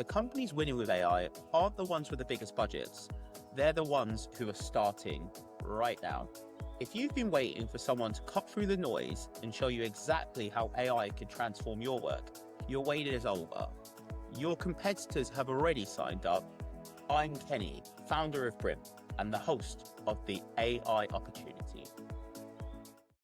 the companies winning with AI aren't the ones with the biggest budgets. They're the ones who are starting right now. If you've been waiting for someone to cut through the noise and show you exactly how AI could transform your work, your wait is over. Your competitors have already signed up. I'm Kenny, founder of Brim and the host of the AI Opportunity.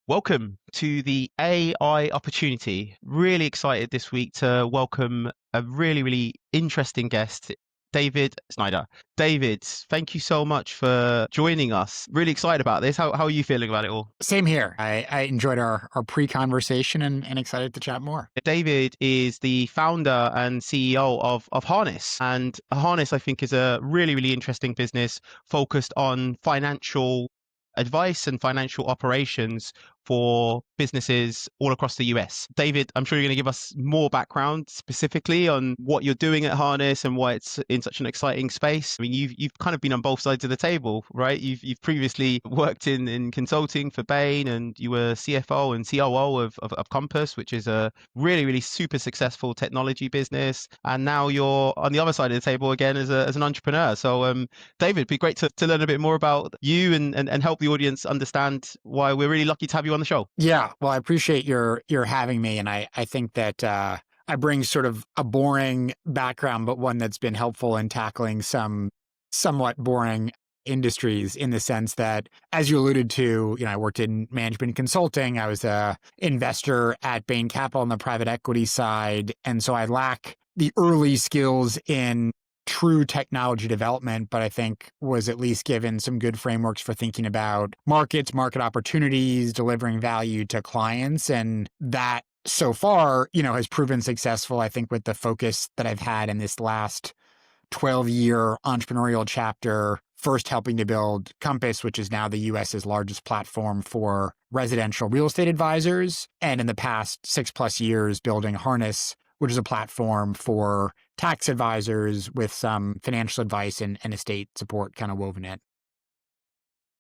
Welcome to the AI Opportunity. Really excited this week to welcome a really interesting guest, David Snider. David, thank you so much for joining us. Really excited about this. How are you feeling about it all? Same here. I enjoyed our pre-conversation and excited to chat more. David is the founder and CEO of Harness. And Harness, I think, is a really interesting business focused on financial advice and financial operations for businesses all across the US. David, I'm sure you're going to give us more background specifically on what you're doing at Harness and why it's in such an exciting space. I mean, you've kind of been on both sides of the table, right? You've previously worked in consulting for Bain, and you were CFO and COO of Compass, which is a really super successful technology business. And now you're on the other side of the table again as an entrepreneur. So David, it'd be great to learn a bit more about you and help the audience understand why we're really lucky to have you on the show. Yeah, well, I appreciate your having me, and I think that I bring sort of a boring background, but one that's been helpful in tackling some somewhat boring industries, in the sense that, as you alluded to, I worked in management consulting. I was a investor at Bain Capital on the private equity side, and so I lack the early skills in true technology development, but I think was at least given some good frameworks for thinking about markets, market opportunities, delivering value to clients. And that so far, has proven successful, I think, with the focus that I've had in this last 12-year entrepreneurial chapter, first helping to build Compass, which is now the US's largest platform for residential real estate advisors. And in the past 6+ years, building Harness, which is a platform for tax advisors with some financial advice and estate support kind of woven in.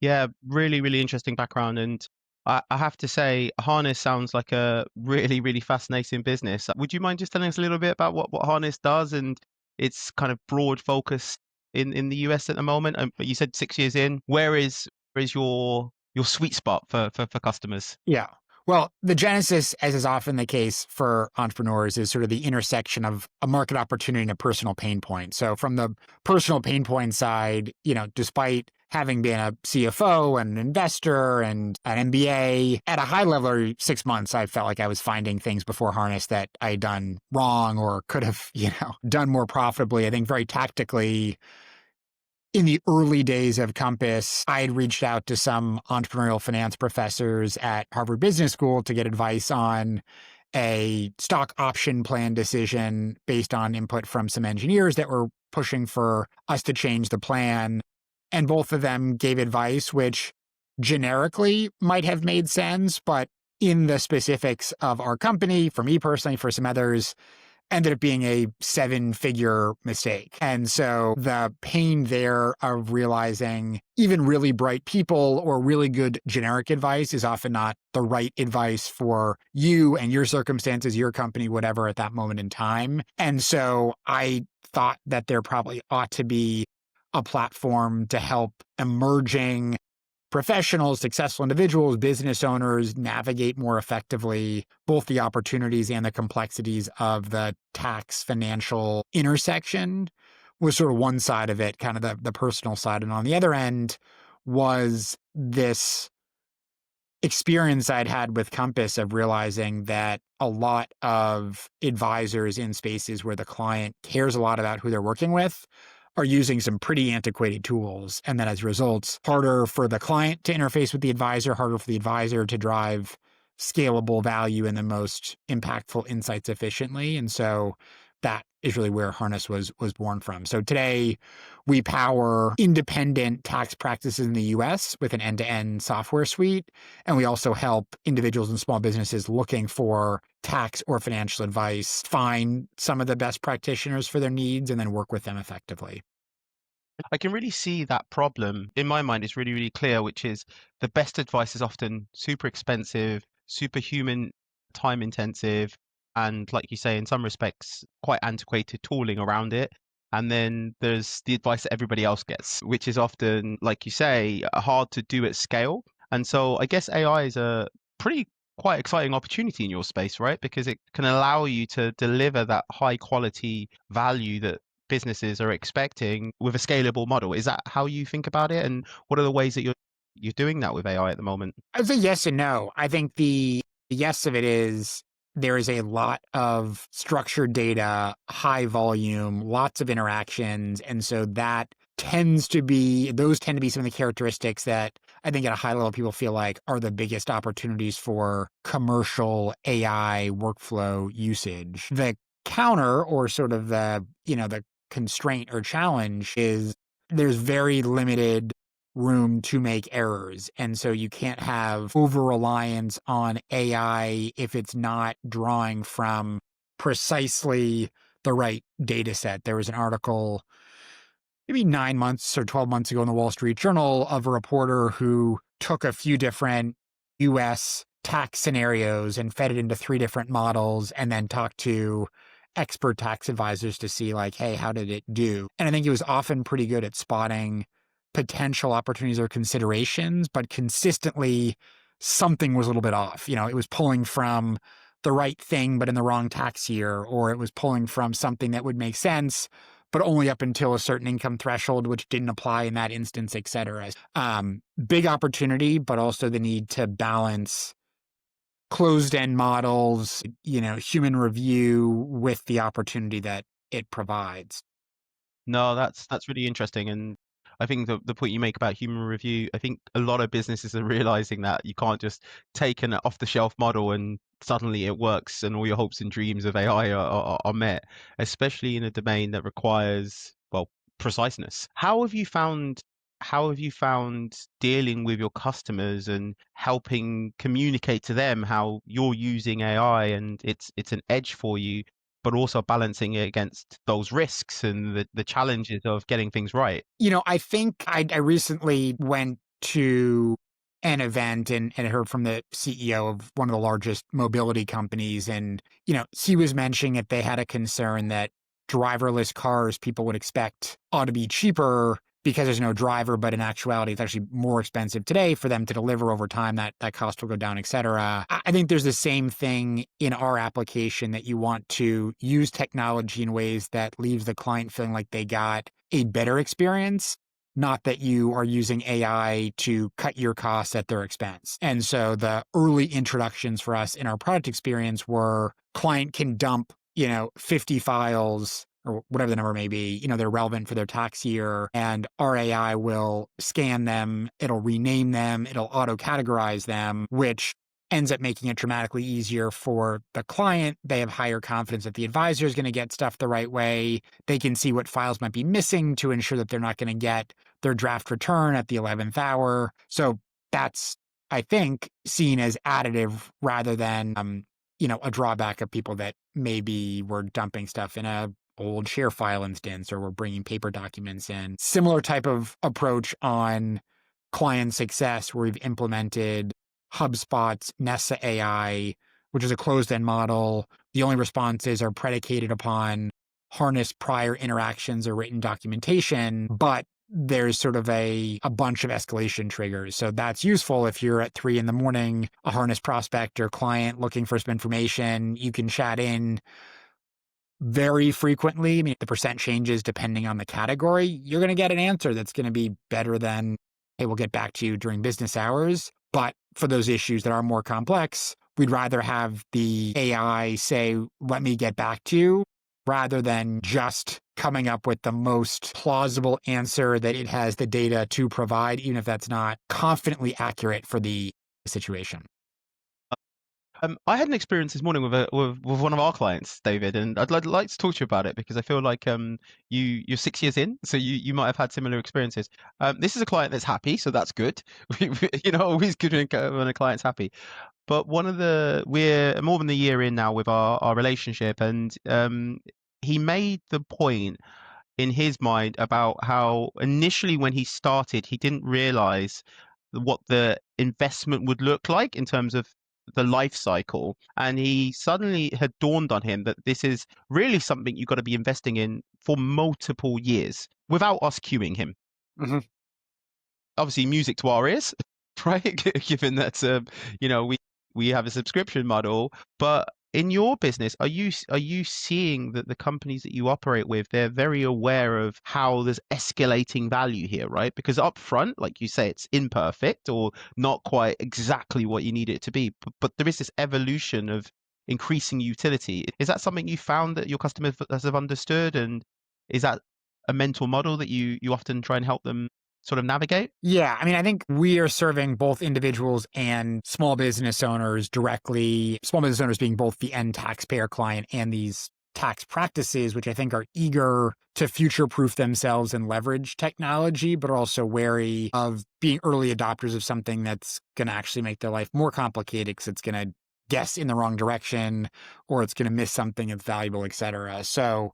Yeah, really interesting background. And I have to say, Harness sounds like a really fascinating business. Would you mind just telling us a little bit about what Harness does and its kind of broad focus in the US at the moment? You said 6 years in. Where is your sweet spot for customers? Yeah. Well, the genesis, as is often the case for entrepreneurs, is sort of the intersection of a market opportunity and a personal pain point. So from the personal pain point side, despite having been a CFO and an investor and an MBA, at a high level, every 6 months, I felt like I was finding things before Harness that I had done wrong or could have, done more profitably. I think very tactically, in the early days of Compass, I had reached out to some entrepreneurial finance professors at Harvard Business School to get advice on a stock option plan decision based on input from some engineers that were pushing for us to change the plan. And both of them gave advice which generically might have made sense, but in the specifics of our company, for me personally, for some others, ended up being a 7-figure mistake. And so the pain there of realizing even really bright people or really good generic advice is often not the right advice for you and your circumstances, your company, whatever, at that moment in time. And so I thought that there probably ought to be a platform to help emerging professionals, successful individuals, business owners navigate more effectively both the opportunities and the complexities of the tax financial intersection. Was sort of one side of it, kind of the personal side. And on the other end was this experience I'd had with Compass of realizing that a lot of advisors in spaces where the client cares a lot about who they're working with are using some pretty antiquated tools. And then as a result, harder for the client to interface with the advisor, harder for the advisor to drive scalable value and the most impactful insights efficiently. And so that is really where Harness was born from. So today we power independent tax practices in the US with an end-to-end software suite. And we also help individuals and small businesses looking for tax or financial advice find some of the best practitioners for their needs and then work with them effectively. I can really see that problem. In my mind, it's really clear, which is the best advice is often super expensive, super human, time intensive, and, like you say, in some respects, quite antiquated tooling around it. And then there's the advice that everybody else gets, which is often, like you say, hard to do at scale. And so I guess AI is a pretty quite exciting opportunity in your space, right? Because it can allow you to deliver that high quality value that businesses are expecting with a scalable model. Is that how you think about it? And what are the ways that you're doing that with AI at the moment? I'd say yes and no. I think the yes of it is there is a lot of structured data, high volume, lots of interactions. And so those tend to be some of the characteristics that I think at a high level people feel like are the biggest opportunities for commercial AI workflow usage. The counter or sort of the constraint or challenge is there's very limited room to make errors. And so you can't have over reliance on AI if it's not drawing from precisely the right data set. There was an article maybe 9 months or 12 months ago in the Wall Street Journal of a reporter who took a few different US tax scenarios and fed it into 3 different models and then talked to expert tax advisors to see like, hey, how did it do? And I think it was often pretty good at spotting potential opportunities or considerations, but consistently something was a little bit off. It was pulling from the right thing, but in the wrong tax year, or it was pulling from something that would make sense, but only up until a certain income threshold, which didn't apply in that instance, et cetera. Big opportunity, but also the need to balance closed-end models, human review with the opportunity that it provides. No, that's really interesting. And I think the point you make about human review, I think a lot of businesses are realizing that you can't just take an off-the-shelf model and suddenly it works and all your hopes and dreams of AI are met, especially in a domain that requires, well, preciseness. How have you found dealing with your customers and helping communicate to them how you're using AI and it's an edge for you, but also balancing it against those risks and the challenges of getting things right? I think I recently went to an event and heard from the CEO of one of the largest mobility companies. And, he was mentioning that they had a concern that driverless cars people would expect ought to be cheaper because there's no driver, but in actuality, it's actually more expensive today for them to deliver over time. That cost will go down, et cetera. I think there's the same thing in our application that you want to use technology in ways that leaves the client feeling like they got a better experience, not that you are using AI to cut your costs at their expense. And so the early introductions for us in our product experience were client can dump, 50 files or whatever the number may be, they're relevant for their tax year, and our AI will scan them, it'll rename them, it'll auto-categorize them, which ends up making it dramatically easier for the client. They have higher confidence that the advisor is going to get stuff the right way. They can see what files might be missing to ensure that they're not going to get their draft return at the 11th hour. So that's, I think, seen as additive rather than, a drawback of people that maybe were dumping stuff in a old share file instance or we're bringing paper documents in. Similar type of approach on client success where we've implemented HubSpot's Nessa AI, which is a closed-end model. The only responses are predicated upon harness prior interactions or written documentation, but there's sort of a bunch of escalation triggers. So that's useful if you're at 3 a.m, a harness prospect or client looking for some information. You can chat in very frequently. I mean, the percent changes depending on the category. You're going to get an answer that's going to be better than, hey, we'll get back to you during business hours. But for those issues that are more complex, we'd rather have the AI say, let me get back to you, rather than just coming up with the most plausible answer that it has the data to provide, even if that's not confidently accurate for the situation. I had an experience this morning with one of our clients, David, and I'd like to talk to you about it because I feel like you're 6 years in, so you might have had similar experiences. This is a client that's happy, so that's good. Always good when a client's happy. But we're more than a year in now with our relationship, and he made the point in his mind about how initially when he started, he didn't realize what the investment would look like in terms of the life cycle. And he suddenly had dawned on him that this is really something you've got to be investing in for multiple years without us cueing him. Mhm. Obviously, music to our ears, right? Given that we have a subscription model, but in your business, are you seeing that the companies that you operate with, they're very aware of how there's escalating value here, right? Because up front, like you say, it's imperfect or not quite exactly what you need it to be, but there is this evolution of increasing utility. Is that something you found that your customers have understood, and is that a mental model that you often try and help them sort of navigate? Yeah, I mean, I think we are serving both individuals and small business owners directly, small business owners being both the end taxpayer client and these tax practices, which I think are eager to future-proof themselves and leverage technology, but are also wary of being early adopters of something that's going to actually make their life more complicated because it's going to guess in the wrong direction or it's going to miss something that's valuable, et cetera. So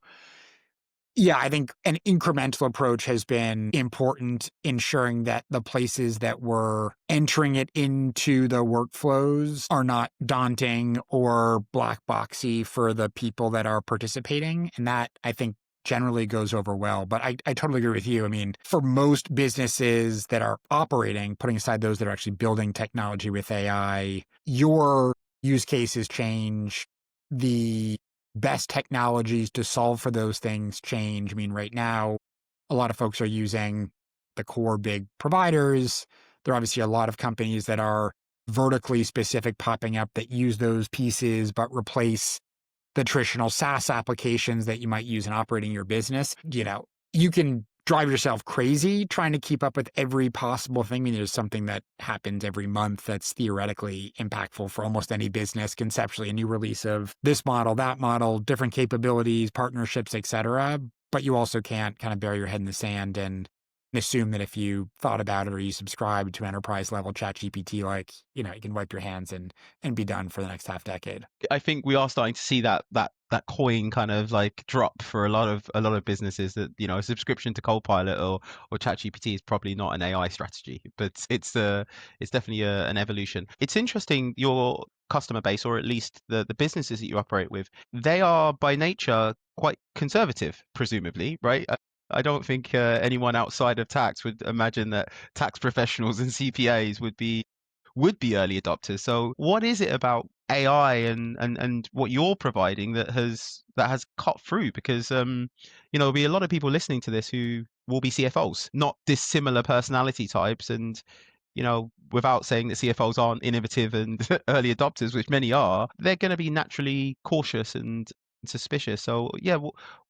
yeah, I think an incremental approach has been important, ensuring that the places that we're entering it into the workflows are not daunting or black boxy for the people that are participating. And that, I think, generally goes over well. But I totally agree with you. I mean, for most businesses that are operating, putting aside those that are actually building technology with AI, your use cases change. The best technologies to solve for those things change. I mean, right now, a lot of folks are using the core big providers. There are obviously a lot of companies that are vertically specific popping up that use those pieces but replace the traditional SaaS applications that you might use in operating your business. You can drive yourself crazy trying to keep up with every possible thing. I mean, there's something that happens every month that's theoretically impactful for almost any business, conceptually, a new release of this model, that model, different capabilities, partnerships, et cetera. But you also can't kind of bury your head in the sand and assume that if you thought about it or you subscribe to enterprise level ChatGPT, you can wipe your hands and be done for the next half decade. I think we are starting to see that coin kind of like drop for a lot of businesses, that a subscription to Copilot or ChatGPT is probably not an AI strategy, but it's definitely an evolution. It's interesting, your customer base, or at least the businesses that you operate with, they are by nature quite conservative, presumably, right? I don't think anyone outside of tax would imagine that tax professionals and CPAs would be early adopters. So what is it about AI and what you're providing that has cut through? Because there'll be a lot of people listening to this who will be CFOs, not dissimilar personality types, and without saying that CFOs aren't innovative and early adopters, which many are, they're going to be naturally cautious and suspicious. So yeah,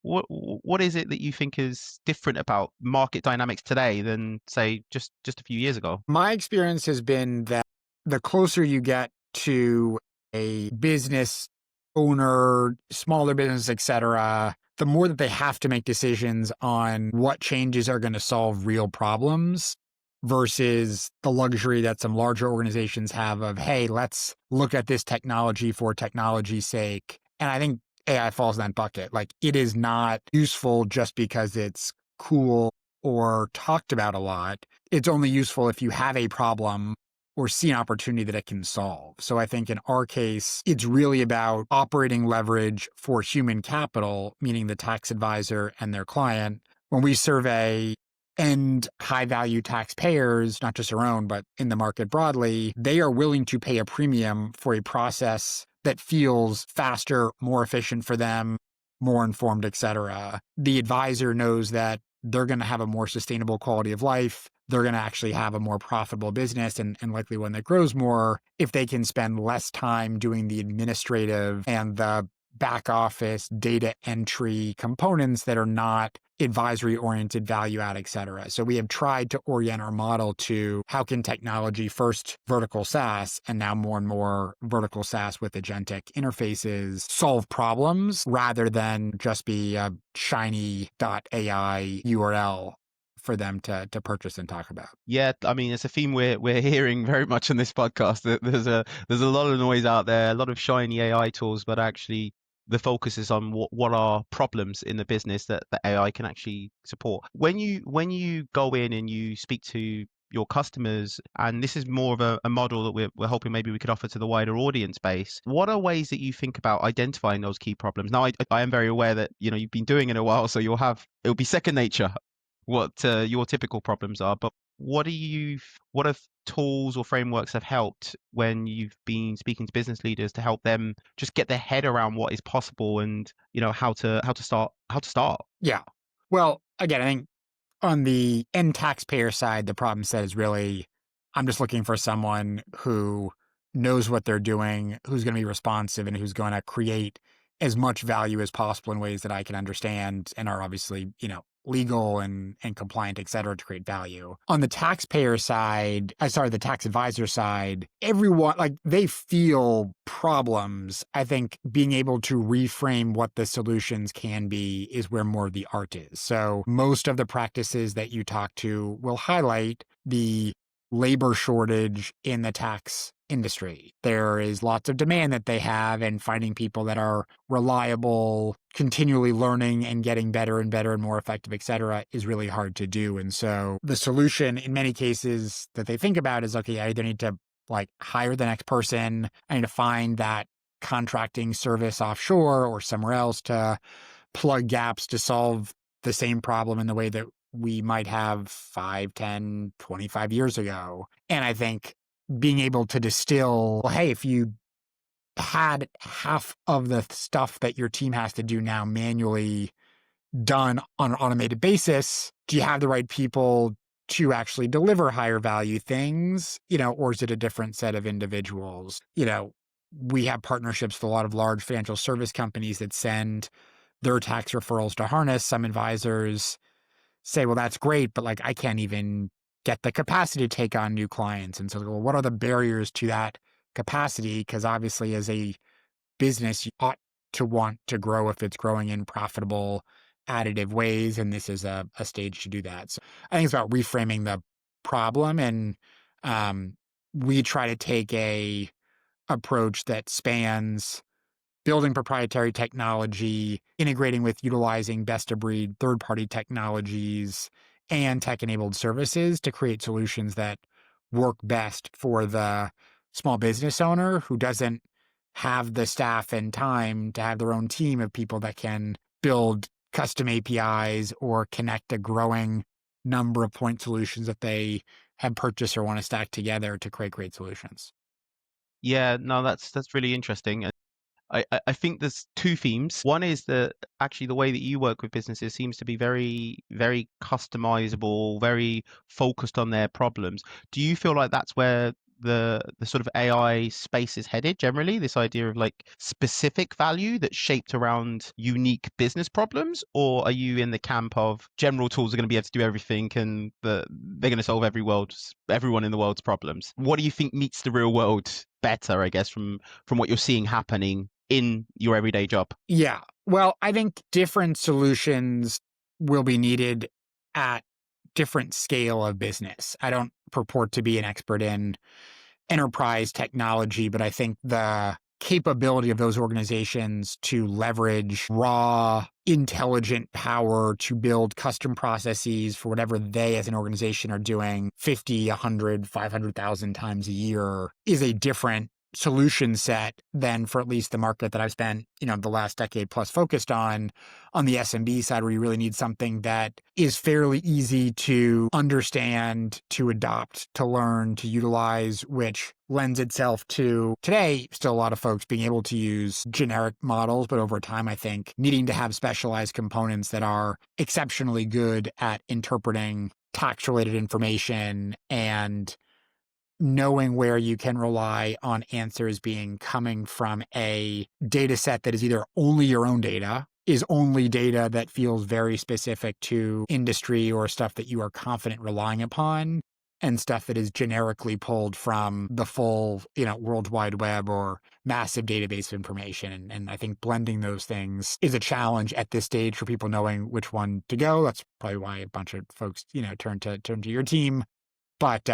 what is it that you think is different about market dynamics today than, say, just a few years ago? My experience has been that the closer you get to a business owner, smaller business, et cetera, the more that they have to make decisions on what changes are going to solve real problems versus the luxury that some larger organizations have of, hey, let's look at this technology for technology's sake. And I think AI falls in that bucket. Like, it is not useful just because it's cool or talked about a lot. It's only useful if you have a problem or see an opportunity that it can solve. So I think in our case, it's really about operating leverage for human capital, meaning the tax advisor and their client. When we survey end high-value taxpayers, not just our own, but in the market broadly, they are willing to pay a premium for a process that feels faster, more efficient for them, more informed, et cetera. The advisor knows that they're going to have a more sustainable quality of life. They're going to actually have a more profitable business and likely one that grows more if they can spend less time doing the administrative and the back office data entry components that are not advisory oriented, value add, et cetera. So we have tried to orient our model to how can technology, first vertical SaaS and now more and more vertical SaaS with agentic interfaces, solve problems rather than just be a shiny.ai URL for them to purchase and talk about. Yeah, I mean, it's a theme we're hearing very much on this podcast. That there's a lot of noise out there, a lot of shiny AI tools, but actually the focus is on what are problems in the business that the AI can actually support. When you go in and you speak to your customers, and this is more of a model that we're hoping maybe we could offer to the wider audience base. What are ways that you think about identifying those key problems? Now, I am very aware that you've been doing it a while, so it'll be second nature what your typical problems are. But what are tools or frameworks have helped when you've been speaking to business leaders to help them just get their head around what is possible and how to start? Yeah. Well, again, I think on the end taxpayer side, the problem set is really, I'm just looking for someone who knows what they're doing, who's going to be responsive, and who's going to create as much value as possible in ways that I can understand and are obviously, legal and compliant, et cetera, to create value. On the taxpayer side, the tax advisor side, everyone, like, they feel problems. I think being able to reframe what the solutions can be is where more of the art is. So most of the practices that you talk to will highlight the labor shortage in the tax industry. There is lots of demand that they have, and finding people that are reliable, continually learning and getting better and better and more effective, et cetera, is really hard to do. And so the solution in many cases that they think about is, okay, I either need to hire the next person, I need to find that contracting service offshore or somewhere else to plug gaps to solve the same problem in the way that we might have 5, 10, 25 years ago. And I think being able to distill, well, hey, if you had half of the stuff that your team has to do now manually done on an automated basis, do you have the right people to actually deliver higher value things, or is it a different set of individuals? We have partnerships with a lot of large financial service companies that send their tax referrals to Harness. Some advisors say, well, that's great, but I can't even get the capacity to take on new clients. And so, well, what are the barriers to that capacity? Because obviously, as a business, you ought to want to grow if it's growing in profitable, additive ways. And this is a stage to do that. So I think it's about reframing the problem. And we try to take a approach that spans building proprietary technology, integrating with utilizing best-of-breed third-party technologies and tech-enabled services to create solutions that work best for the small business owner who doesn't have the staff and time to have their own team of people that can build custom APIs or connect a growing number of point solutions that they have purchased or want to stack together to create great solutions. Yeah, no, that's really interesting. I think there's two themes. One is that actually the way that you work with businesses seems to be very, very customizable, very focused on their problems. Do you feel like that's where the sort of AI space is headed generally, this idea of specific value that's shaped around unique business problems? Or are you in the camp of general tools are going to be able to do everything and they're going to solve everyone in the world's problems? What do you think meets the real world better, I guess, from what you're seeing happening in your everyday job? Yeah. Well, I think different solutions will be needed at different scale of business. I don't purport to be an expert in enterprise technology, but I think the capability of those organizations to leverage raw, intelligent power to build custom processes for whatever they as an organization are doing 50, 100, 500,000 times a year is a different solution set than for at least the market that I've spent, the last decade plus focused on the SMB side, where you really need something that is fairly easy to understand, to adopt, to learn, to utilize, which lends itself to today, still a lot of folks being able to use generic models, but over time, I think needing to have specialized components that are exceptionally good at interpreting tax-related information and knowing where you can rely on answers coming from a data set that is either only your own data, is only data that feels very specific to industry or stuff that you are confident relying upon, and stuff that is generically pulled from the full, World Wide Web or massive database of information. And I think blending those things is a challenge at this stage for people knowing which one to go. That's probably why a bunch of folks, turn to your team. But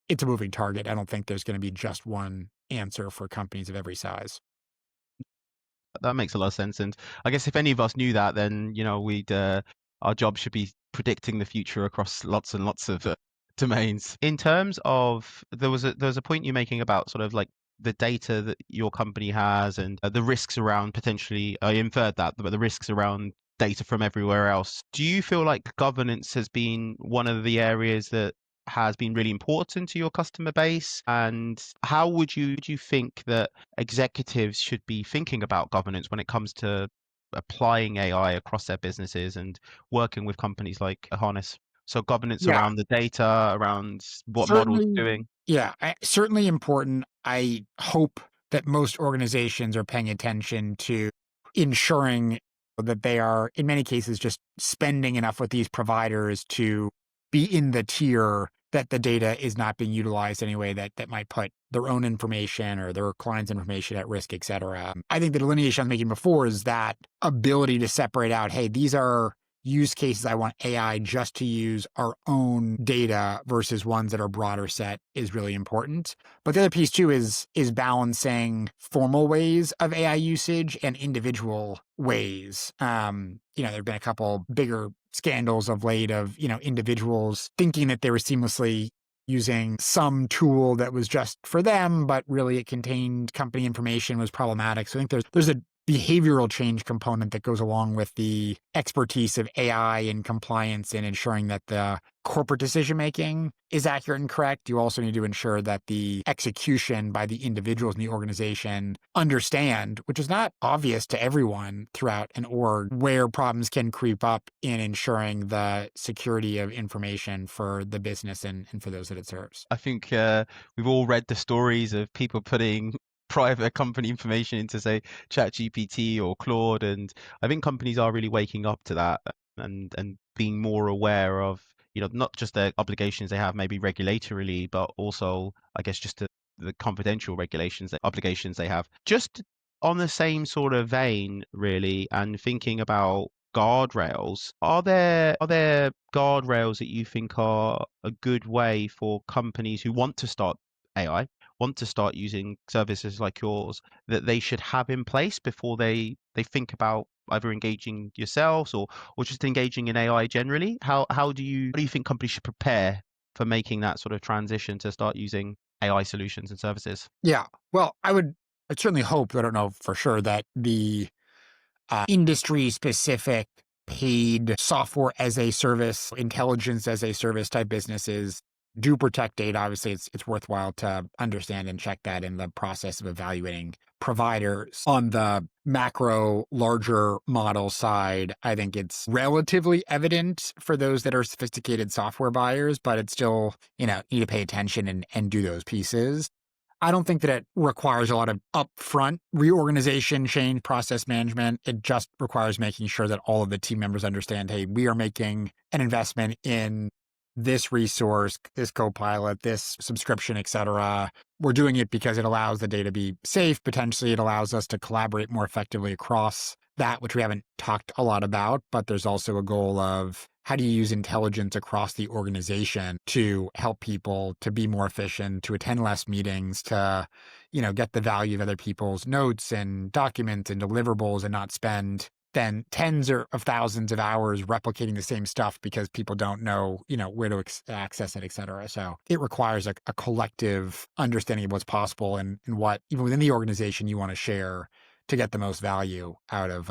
it's a moving target. I don't think there's going to be just one answer for companies of every size. That makes a lot of sense. And I guess if any of us knew that, then we'd our job should be predicting the future across lots and lots of domains. In terms of, there was a point you're making about sort of like the data that your company has and the risks around potentially, I inferred that, but the risks around data from everywhere else. Do you feel like governance has been one of the areas that has been really important to your customer base? And how would you think that executives should be thinking about governance when it comes to applying AI across their businesses and working with companies like Harness? So governance Yeah, around the data, around what models certainly. doing. Yeah, certainly important. I hope that most organizations are paying attention to ensuring that they are, in many cases, just spending enough with these providers to be in the tier that the data is not being utilized anyway that might put their own information or their clients' information at risk, et cetera. I think the delineation I was making before is that ability to separate out, hey, these are use cases I want AI just to use our own data versus ones that are broader set is really important. But the other piece too is balancing formal ways of AI usage and individual ways. There've been a couple bigger scandals of late of, individuals thinking that they were seamlessly using some tool that was just for them, but really it contained company information, was problematic. So I think there's a behavioral change component that goes along with the expertise of AI and compliance and ensuring that the corporate decision making is accurate and correct. You also need to ensure that the execution by the individuals in the organization understand, which is not obvious to everyone throughout an org, where problems can creep up in ensuring the security of information for the business and for those that it serves. I think we've all read the stories of people putting private company information into, say, ChatGPT or Claude, and I think companies are really waking up to that and being more aware of, not just the obligations they have, maybe regulatorily, but also, I guess, just the confidential obligations they have. Just on the same sort of vein, really, and thinking about guardrails, are there guardrails that you think are a good way for companies who want to start AI, want to start using services like yours, that they should have in place before they think about either engaging yourselves or just engaging in AI generally? How do you think companies should prepare for making that sort of transition to start using AI solutions and services? Yeah. Well, I'd certainly hope, I don't know for sure, that the industry specific paid software as a service, intelligence as a service type businesses do protect data. Obviously, it's worthwhile to understand and check that in the process of evaluating providers. On the macro, larger model side, I think it's relatively evident for those that are sophisticated software buyers, but it's still, you need to pay attention and do those pieces. I don't think that it requires a lot of upfront reorganization, change, process management. It just requires making sure that all of the team members understand, hey, we are making an investment in this resource, this copilot, this subscription, et cetera. We're doing it because it allows the data to be safe. Potentially, it allows us to collaborate more effectively across that, which we haven't talked a lot about. But there's also a goal of how do you use intelligence across the organization to help people to be more efficient, to attend less meetings, to, get the value of other people's notes and documents and deliverables and not spend then tens of thousands of hours replicating the same stuff because people don't know, where to access it, et cetera. So it requires a collective understanding of what's possible and what, even within the organization, you want to share to get the most value out of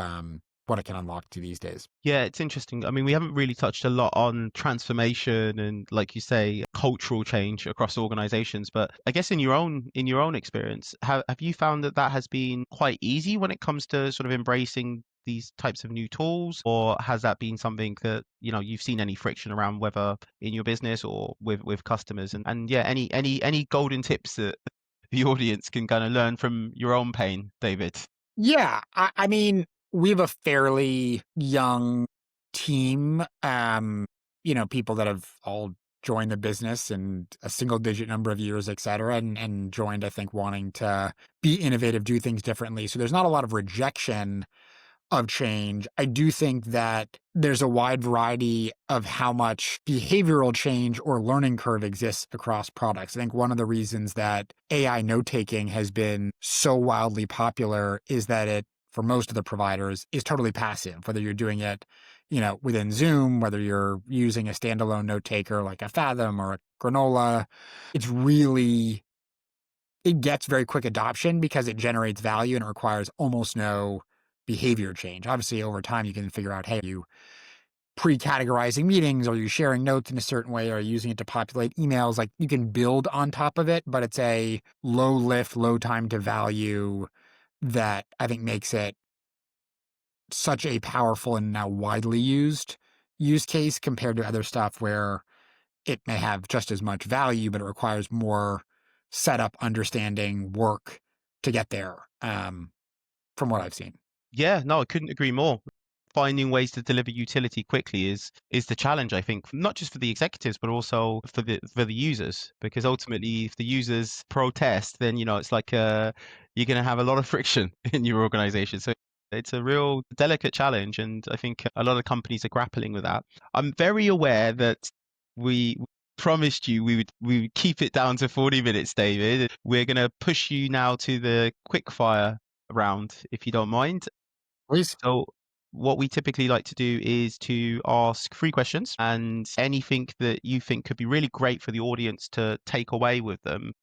what it can unlock to these days. Yeah, it's interesting. I mean, we haven't really touched a lot on transformation and, like you say, cultural change across organizations. But I guess in your own experience, have you found that has been quite easy when it comes to sort of embracing these types of new tools, or has that been something that you've seen any friction around, whether in your business or with customers? And yeah, any golden tips that the audience can kind of learn from your own pain, David? Yeah, I mean, we have a fairly young team. People that have all joined the business in a single digit number of years, et cetera, and joined, I think, wanting to be innovative, do things differently. So there's not a lot of rejection of change. I do think that there's a wide variety of how much behavioral change or learning curve exists across products. I think one of the reasons that AI note-taking has been so wildly popular is that it for most of the providers is totally passive, whether you're doing it, within Zoom, whether you're using a standalone note taker like a Fathom or a Granola. It gets very quick adoption because it generates value and it requires almost no behavior change. Obviously, over time, you can figure out, hey, are you pre-categorizing meetings? Are you sharing notes in a certain way? Are you using it to populate emails? Like, you can build on top of it, but it's a low lift, low time to value that I think makes it such a powerful and now widely used use case compared to other stuff where it may have just as much value, but it requires more setup, understanding, work to get there, from what I've seen. Yeah, no, I couldn't agree more. Finding ways to deliver utility quickly is the challenge, I think, not just for the executives, but also for the users. Because ultimately, if the users protest, then it's like you're going to have a lot of friction in your organization. So it's a real delicate challenge, and I think a lot of companies are grappling with that. I'm very aware that we promised you we would keep it down to 40 minutes, David. We're going to push you now to the quick fire round, if you don't mind. Please. So what we typically like to do is to ask 3 questions, and anything that you think could be really great for the audience to take away with them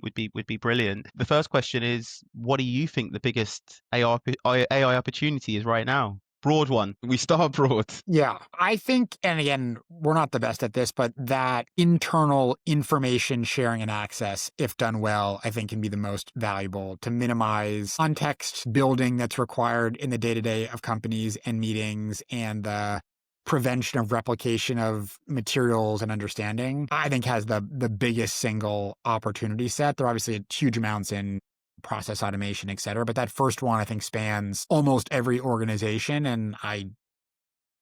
would be brilliant. The first question is, what do you think the biggest AI opportunity is right now? Broad one. We start broad. Yeah, I think, and again, we're not the best at this, but that internal information sharing and access, if done well, I think can be the most valuable to minimize context building that's required in the day-to-day of companies and meetings, and the prevention of replication of materials and understanding, I think has the biggest single opportunity set. There are obviously huge amounts in process automation, et cetera, but that first one I think spans almost every organization, and I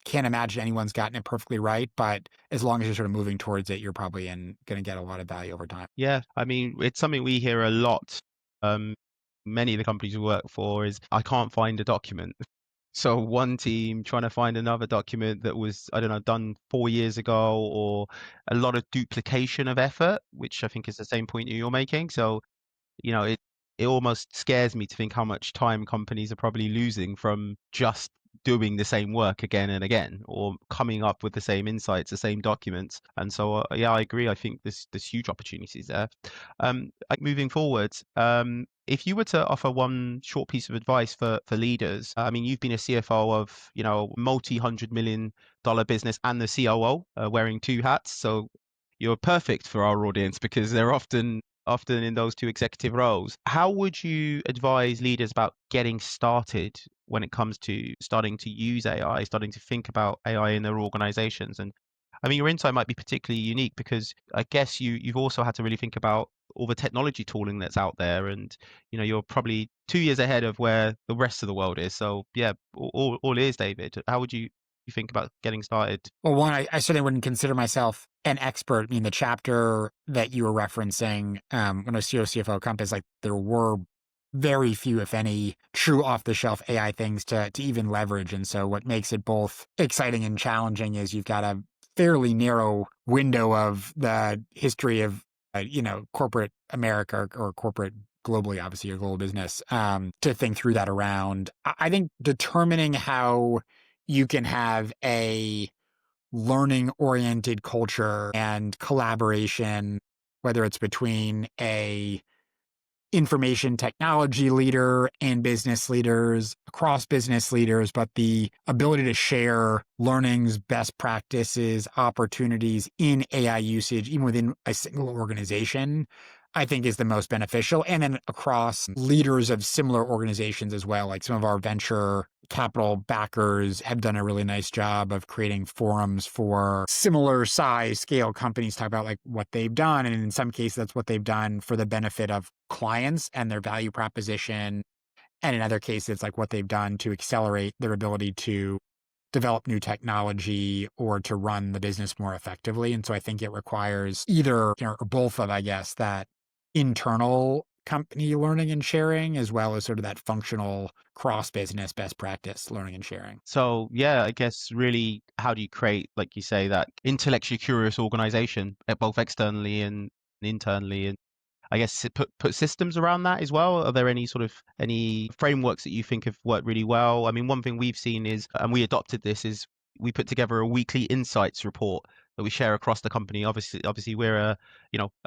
can't imagine anyone's gotten it perfectly right, but as long as you're sort of moving towards it, you're probably going to get a lot of value over time. Yeah, I mean, it's something we hear a lot. Many of the companies we work for is, I can't find a document. So one team trying to find another document that was, I don't know, done 4 years ago, or a lot of duplication of effort, which I think is the same point that you're making. So, it almost scares me to think how much time companies are probably losing from just doing the same work again and again, or coming up with the same insights, the same documents. And so, yeah, I agree. I think there's huge opportunities there. Moving forward, if you were to offer one short piece of advice for leaders, I mean, you've been a CFO of, multi-$100 million business and the COO, wearing 2 hats. So you're perfect for our audience because they're often in those 2 executive roles. How would you advise leaders about getting started when it comes to starting to use AI, starting to think about AI in their organizations? And I mean, your insight might be particularly unique because I guess you've also had to really think about all the technology tooling that's out there, and you're probably 2 years ahead of where the rest of the world is. So yeah, all ears, David. How would you think about getting started? Well, one, I certainly wouldn't consider myself an expert. I mean, the chapter that you were referencing, when I was CFO Compass, like there were very few, if any, true off-the-shelf AI things to even leverage. And so what makes it both exciting and challenging is you've got a fairly narrow window of the history of, corporate America or corporate globally, obviously your global business, to think through that around. I think determining how you can have a learning-oriented culture and collaboration, whether it's between a information technology leader and business leaders, across business leaders, but the ability to share learnings, best practices, opportunities in AI usage, even within a single organization, I think is the most beneficial. And then across leaders of similar organizations as well, like some of our venture capital backers have done a really nice job of creating forums for similar size scale companies, talk about like what they've done. And in some cases, that's what they've done for the benefit of clients and their value proposition. And in other cases, it's like what they've done to accelerate their ability to develop new technology or to run the business more effectively. And so I think it requires either, or both of, I guess, that internal company learning and sharing, as well as sort of that functional cross-business best practice learning and sharing. So yeah, I guess really, how do you create, like you say, that intellectually curious organization, both externally and internally? And I guess put systems around that as well? Are there any frameworks that you think have worked really well? I mean, one thing we've seen is, and we adopted this, is we put together a weekly insights report that we share across the company. Obviously we're a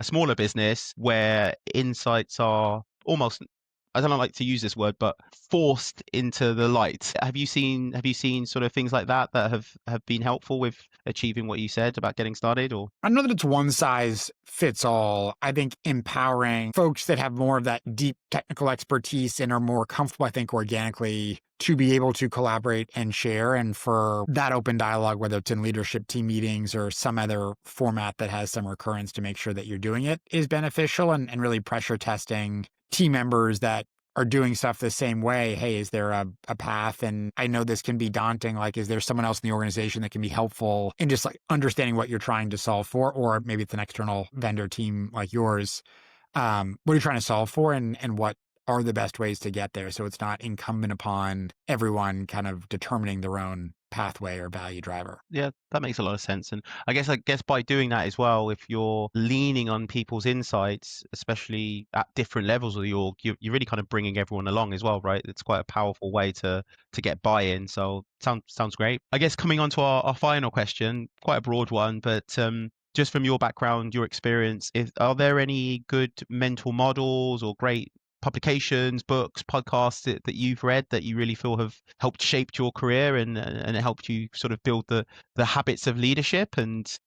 smaller business where insights are almost, I don't like to use this word, but forced into the light. Have you seen sort of things like that have been helpful with achieving what you said about getting started? Or I don't know that it's one size fits all. I think empowering folks that have more of that deep technical expertise and are more comfortable, I think, organically to be able to collaborate and share, and for that open dialogue, whether it's in leadership team meetings or some other format that has some recurrence to make sure that you're doing it, is beneficial, and really pressure testing team members that are doing stuff the same way. Hey, is there a path? And I know this can be daunting. Like, is there someone else in the organization that can be helpful in just like understanding what you're trying to solve for? Or maybe it's an external vendor team like yours. What are you trying to solve for, and what are the best ways to get there? So it's not incumbent upon everyone kind of determining their own pathway or value driver. yeah, that makes a lot of sense. And I guess by doing that as well, if you're leaning on people's insights, especially at different levels of the org, you're really kind of bringing everyone along as well, right? It's quite a powerful way to get buy-in. So sounds great. I guess coming on to our final question, quite a broad one, but just from your background, your experience, are there any good mental models or great publications, books, podcasts that you've read that you really feel have helped shape your career and it helped you sort of build the habits of leadership, and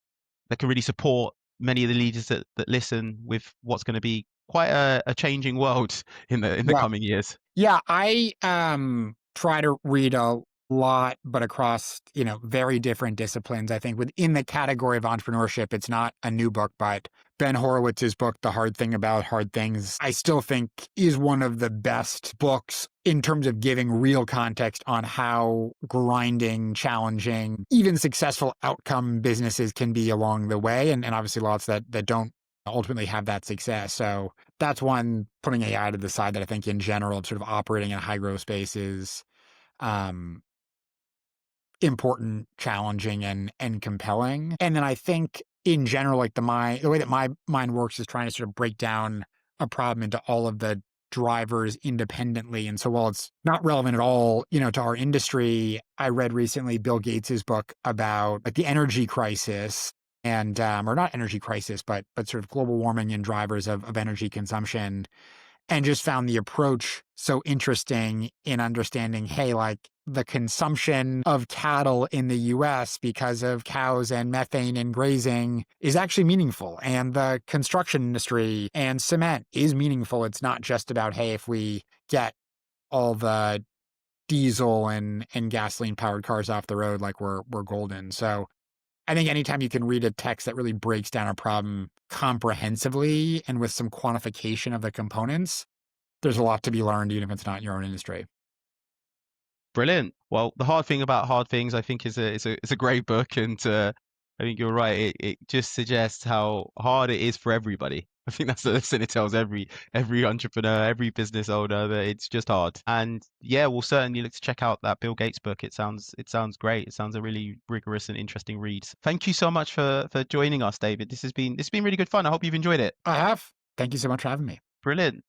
that can really support many of the leaders that listen with what's going to be quite a changing world in the Yeah. coming years? Yeah, I try to read a lot, but across, very different disciplines. I think within the category of entrepreneurship, it's not a new book, but Ben Horowitz's book, The Hard Thing About Hard Things, I still think is one of the best books in terms of giving real context on how grinding, challenging, even successful outcome businesses can be along the way. And obviously lots that don't ultimately have that success. So that's one, putting AI to the side, that I think in general sort of operating in a high growth space is important, challenging, and compelling. And then I think in general, like the way that my mind works is trying to sort of break down a problem into all of the drivers independently. And so while it's not relevant at all, to our industry, I read recently Bill Gates's book about like the energy crisis, and or not energy crisis, but sort of global warming and drivers of energy consumption, and just found the approach so interesting in understanding, hey, like the consumption of cattle in the US because of cows and methane and grazing is actually meaningful. And the construction industry and cement is meaningful. It's not just about, hey, if we get all the diesel and gasoline powered cars off the road, like we're golden. So I think anytime you can read a text that really breaks down a problem comprehensively and with some quantification of the components, there's a lot to be learned, even if it's not in your own industry. Brilliant. Well, The Hard Thing About Hard Things, I think, is a great book, and I think you're right. It just suggests how hard it is for everybody. I think that's the lesson it tells every entrepreneur, every business owner, that it's just hard. And yeah, we'll certainly look to check out that Bill Gates book. It sounds great. It sounds a really rigorous and interesting read. Thank you so much for joining us, David. This has been really good fun. I hope you've enjoyed it. I have. Thank you so much for having me. Brilliant.